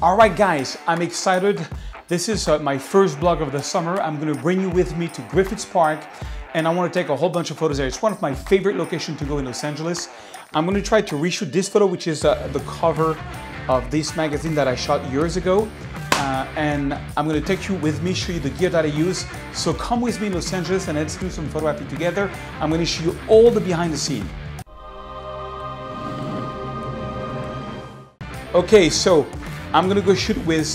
All right, guys, I'm excited. This is my first vlog of the summer. I'm gonna bring you with me to Griffith Park, and I wanna take a whole bunch of photos there. It's one of my favorite locations to go in Los Angeles. I'm gonna try to reshoot this photo, which is the cover of this magazine that I shot years ago. And I'm gonna take you with me, show you the gear that I use. So come with me in Los Angeles and let's do some photography together. I'm gonna show you all the behind the scene. Okay, so I'm gonna go shoot with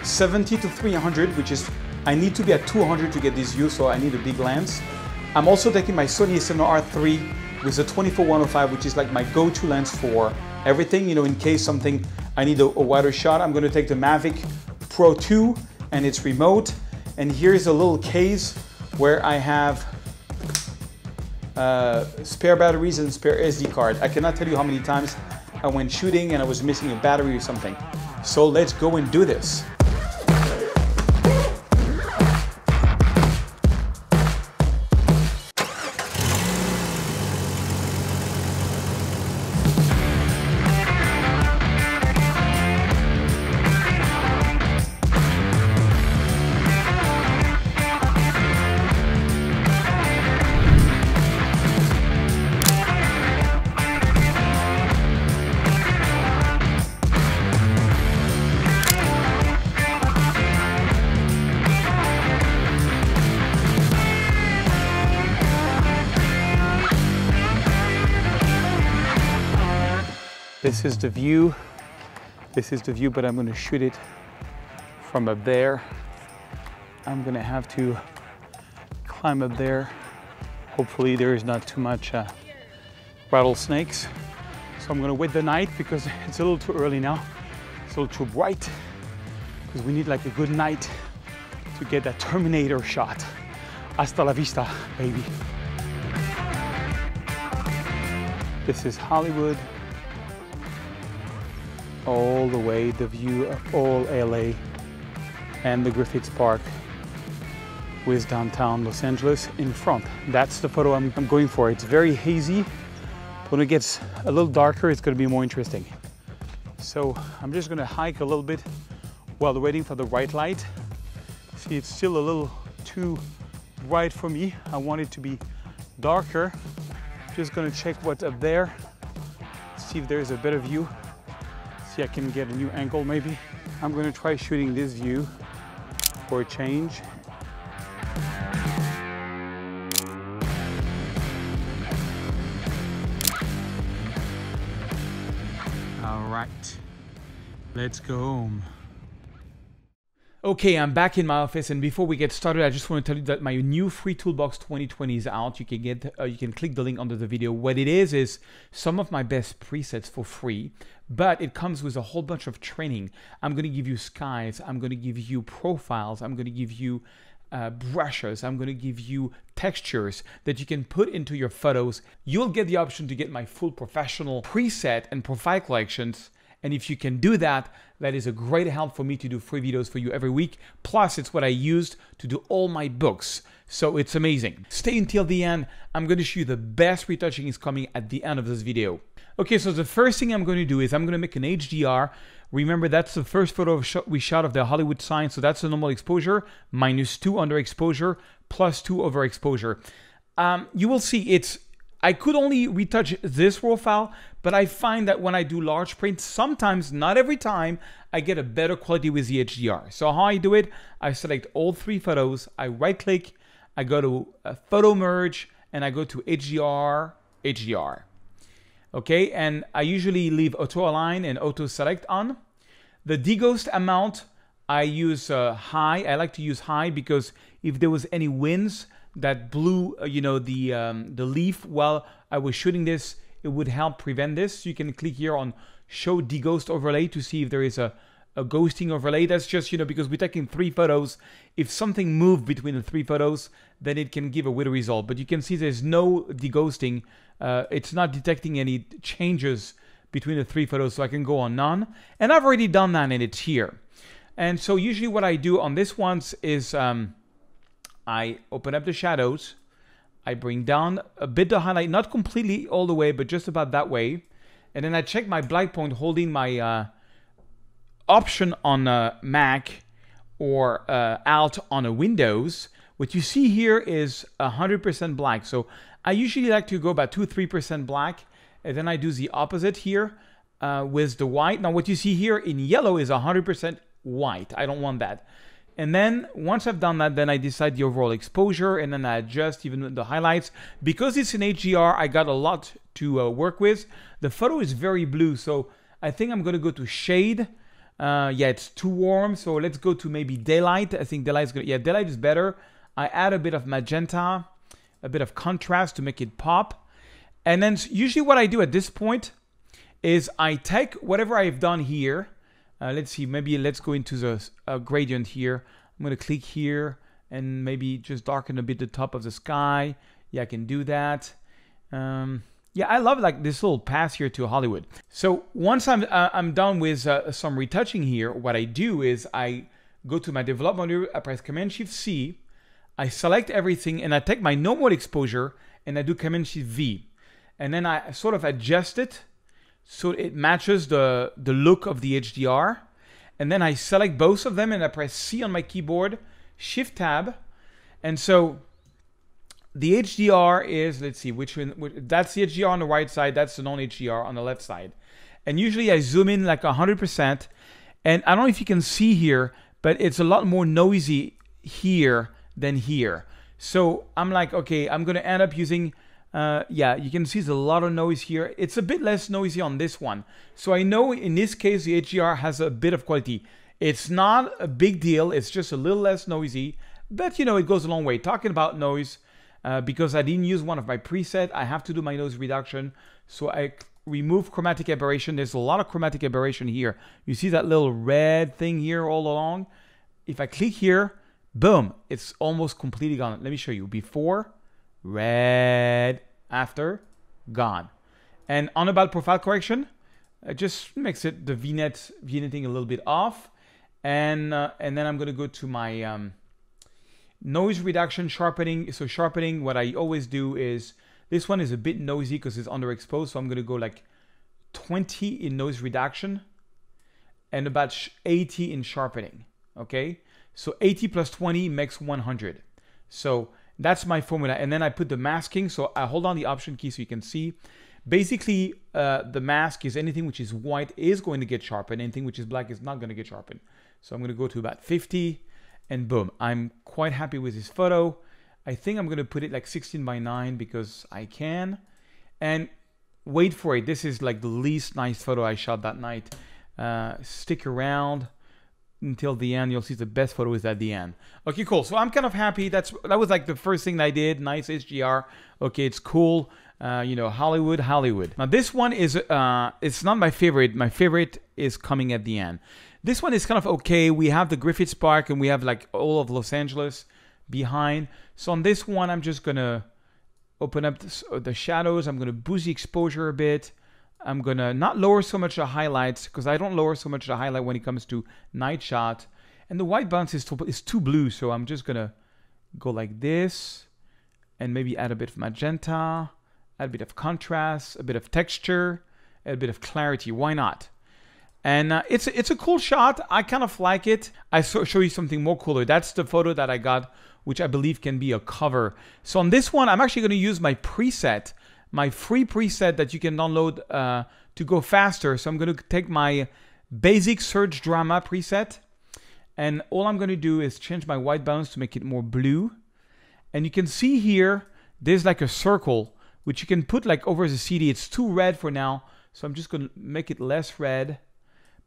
70 to 300, which is, I need to be at 200 to get this view, so I need a big lens. I'm also taking my Sony A7R III with a 24-105, which is like my go-to lens for everything, you know, in case something, I need a wider shot. I'm gonna take the Mavic Pro 2 and it's remote. And here's a little case where I have spare batteries and spare SD card. I cannot tell you how many times I went shooting and I was missing a battery or something. So let's go and do this. This is the view. This is the view, but I'm going to shoot it from up there. I'm going to have to climb up there. Hopefully there is not too much rattlesnakes. So I'm going to wait the night because it's a little too early now. It's a little too bright because we need like a good night to get that Terminator shot. Hasta la vista, baby. This is Hollywood. All the way, the view of all LA and the Griffith Park with downtown Los Angeles in front. That's the photo I'm going for. It's very hazy. When it gets a little darker, it's going to be more interesting. So I'm just going to hike a little bit while waiting for the right light. See, it's still a little too bright for me. I want it to be darker. Just going to check what's up there, see if there's a better view. See, I can get a new angle maybe. I'm going to try shooting this view for a change. All right, let's go home. Okay, I'm back in my office, and before we get started, I just want to tell you that my new free Toolbox 2020 is out. You can get, you can click the link under the video. What it is some of my best presets for free, but it comes with a whole bunch of training. I'm going to give you skies. I'm going to give you profiles. I'm going to give you brushes. I'm going to give you textures that you can put into your photos. You'll get the option to get my full professional preset and profile collections. And if you can do that, that is a great help for me to do free videos for you every week. Plus, it's what I used to do all my books. So it's amazing. Stay until the end. I'm going to show you the best retouching is coming at the end of this video. Okay, so the first thing I'm going to do is I'm going to make an HDR. Remember, that's the first photo we shot of the Hollywood sign. So that's the normal exposure, -2 underexposure, +2 overexposure. You will see I could only retouch this profile, but I find that when I do large prints, sometimes, not every time, I get a better quality with the HDR. So how I do it, I select all 3 photos, I right click, I go to photo merge, and I go to HDR. Okay, and I usually leave auto align and auto select on. The deghost amount, I use high. I like to use high because if there was any winds that blew, you know, the leaf while I was shooting this, it would help prevent this. You can click here on show deghost overlay to see if there is a ghosting overlay. That's just, you know, because we're taking 3 photos. If something moved between the 3 photos, then it can give a weird result. But you can see there's no deghosting. It's not detecting any changes between the 3 photos, so I can go on none. And I've already done that, and it's here. And so usually what I do on this ones is I open up the shadows, I bring down a bit the highlight, not completely all the way, but just about that way. And then I check my black point holding my Option on a Mac or Alt on a Windows, what you see here is 100% black. So I usually like to go about 2-3% black, and then I do the opposite here with the white. Now what you see here in yellow is 100% white. I don't want that. And then once I've done that, then I decide the overall exposure, and then I adjust even the highlights. Because it's an HDR, I got a lot to work with. The photo is very blue, so I think I'm gonna go to shade. Yeah, it's too warm, so let's go to maybe daylight. I think daylight is good. Yeah, daylight is better. I add a bit of magenta, a bit of contrast to make it pop. And then usually what I do at this point is I take whatever I've done here. Let's see, maybe let's go into the gradient here. I'm gonna click here and maybe just darken a bit the top of the sky. Yeah, I can do that. Yeah, I love like this little pass here to Hollywood. So once I'm done with some retouching here, what I do is I go to my development menu, I press Command-Shift-C, I select everything, and I take my no mode exposure and I do Command-Shift-V. And then I sort of adjust it so it matches the look of the HDR. And then I select both of them and I press C on my keyboard, Shift-Tab. And so the HDR is, let's see, which one, that's the HDR on the right side, that's the non-HDR on the left side. And usually I zoom in like 100%. And I don't know if you can see here, but it's a lot more noisy here than here. So I'm like, okay, I'm gonna end up using, yeah, you can see there's a lot of noise here. It's a bit less noisy on this one. So I know in this case, the HDR has a bit of quality. It's not a big deal, it's just a little less noisy, but you know, it goes a long way. Talking about noise, because I didn't use one of my presets, I have to do my noise reduction. So I remove chromatic aberration. There's a lot of chromatic aberration here. You see that little red thing here all along? If I click here, boom, it's almost completely gone. Let me show you. Before, red, after, gone. And on about profile correction, it just makes it the vignetting a little bit off. And then I'm gonna go to my noise reduction, sharpening. So sharpening, what I always do is, this one is a bit noisy because it's underexposed. So I'm gonna go like 20 in noise reduction and about 80 in sharpening, okay? So 80 plus 20 makes 100. So that's my formula. And then I put the masking. So I hold on the Option key so you can see. Basically, the mask is anything which is white is going to get sharpened. Anything which is black is not going to get sharpened. So I'm going to go to about 50 and boom. I'm quite happy with this photo. I think I'm going to put it like 16:9 because I can. And wait for it. This is like the least nice photo I shot that night. Stick around until the end. You'll see the best photo is at the end. Okay, cool. So I'm kind of happy. That was like the first thing that I did. Nice HDR. Okay, it's cool. You know, Hollywood. Now this one is it's not my favorite. My favorite is coming at the end. This one is kind of okay. We have the Griffith Park and we have like all of Los Angeles behind. So on this one, I'm just gonna open up the shadows. I'm gonna boost the exposure a bit. I'm gonna not lower so much the highlights because I don't lower so much the highlight when it comes to night shot. And the white balance is too blue, so I'm just gonna go like this and maybe add a bit of magenta, add a bit of contrast, a bit of texture, a bit of clarity. Why not? And it's a cool shot. I kind of like it. I show you something more cooler. That's the photo that I got, which I believe can be a cover. So on this one, I'm actually gonna use my preset, my free preset that you can download to go faster. So I'm going to take my basic Surge Drama preset, and all I'm going to do is change my white balance to make it more blue. And you can see here, there's like a circle, which you can put like over the CD. It's too red for now, so I'm just going to make it less red.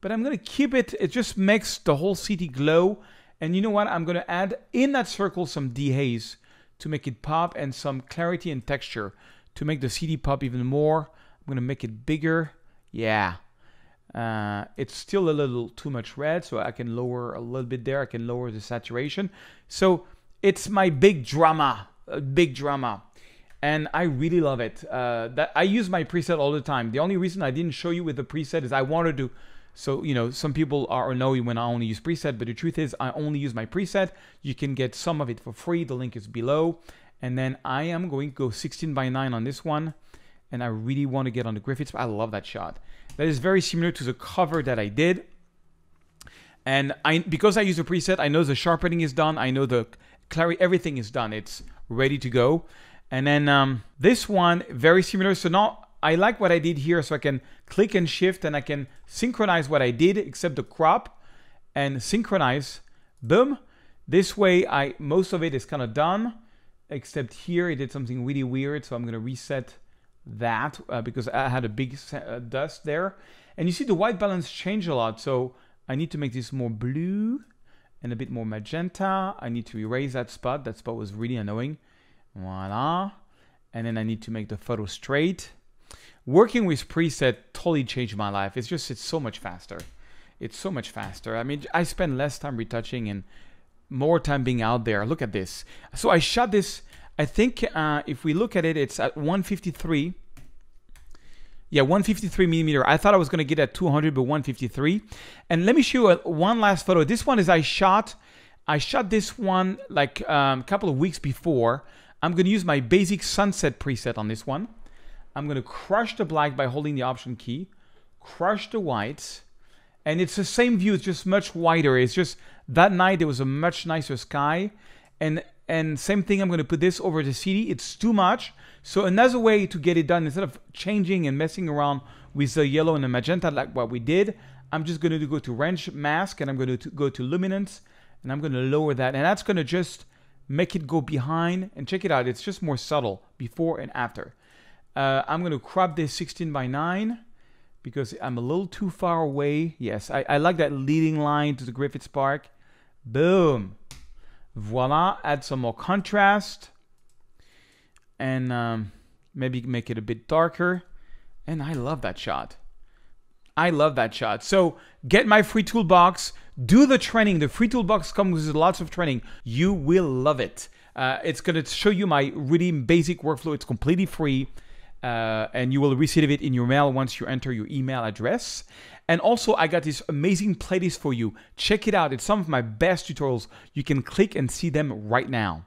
But I'm going to keep it, it just makes the whole CD glow. And you know what? I'm going to add in that circle some dehaze to make it pop and some clarity and texture to make the CD pop even more. I'm gonna make it bigger. Yeah, it's still a little too much red, so I can lower a little bit there. I can lower the saturation. So it's my big drama, and I really love it. That I use my preset all the time. The only reason I didn't show you with the preset is I wanted to. So, you know, some people are annoyed when I only use preset, but the truth is I only use my preset. You can get some of it for free. The link is below. And then I am going to go 16:9 on this one. And I really want to get on the Griffiths. I love that shot. That is very similar to the cover that I did. And because I use a preset, I know the sharpening is done. I know the clarity, everything is done. It's ready to go. And then this one, very similar. So now I like what I did here. So I can click and shift and I can synchronize what I did, except the crop, and synchronize. Boom. This way, most of it is kind of done, except here it did something really weird. So I'm going to reset that because I had a big dust there. And you see the white balance change a lot. So I need to make this more blue and a bit more magenta. I need to erase that spot. That spot was really annoying. Voila. And then I need to make the photo straight. Working with preset totally changed my life. It's so much faster. It's so much faster. I mean, I spend less time retouching and more time being out there. Look at this. So I shot this, I think if we look at it, it's at 153. Yeah, 153 millimeter. I thought I was going to get at 200, but 153. And let me show you one last photo. This one is I shot this one like a couple of weeks before. I'm going to use my basic sunset preset on this one. I'm going to crush the black by holding the Option key, crush the whites, and it's the same view. It's just much wider. It's just that night there was a much nicer sky, and same thing. I'm going to put this over the city. It's too much. So another way to get it done, instead of changing and messing around with the yellow and the magenta like what we did, I'm just going to go to range mask and I'm going to go to luminance and I'm going to lower that, and that's going to just make it go behind. And check it out. It's just more subtle before and after. I'm going to crop this 16:9 because I'm a little too far away. Yes, I like that leading line to the Griffith Park. Boom. Voila. Add some more contrast. And maybe make it a bit darker. And I love that shot. I love that shot. So get my free toolbox. Do the training. The free toolbox comes with lots of training. You will love it. It's going to show you my really basic workflow. It's completely free. And you will receive it in your mail once you enter your email address. And also, I got this amazing playlist for you. Check it out. It's some of my best tutorials. You can click and see them right now.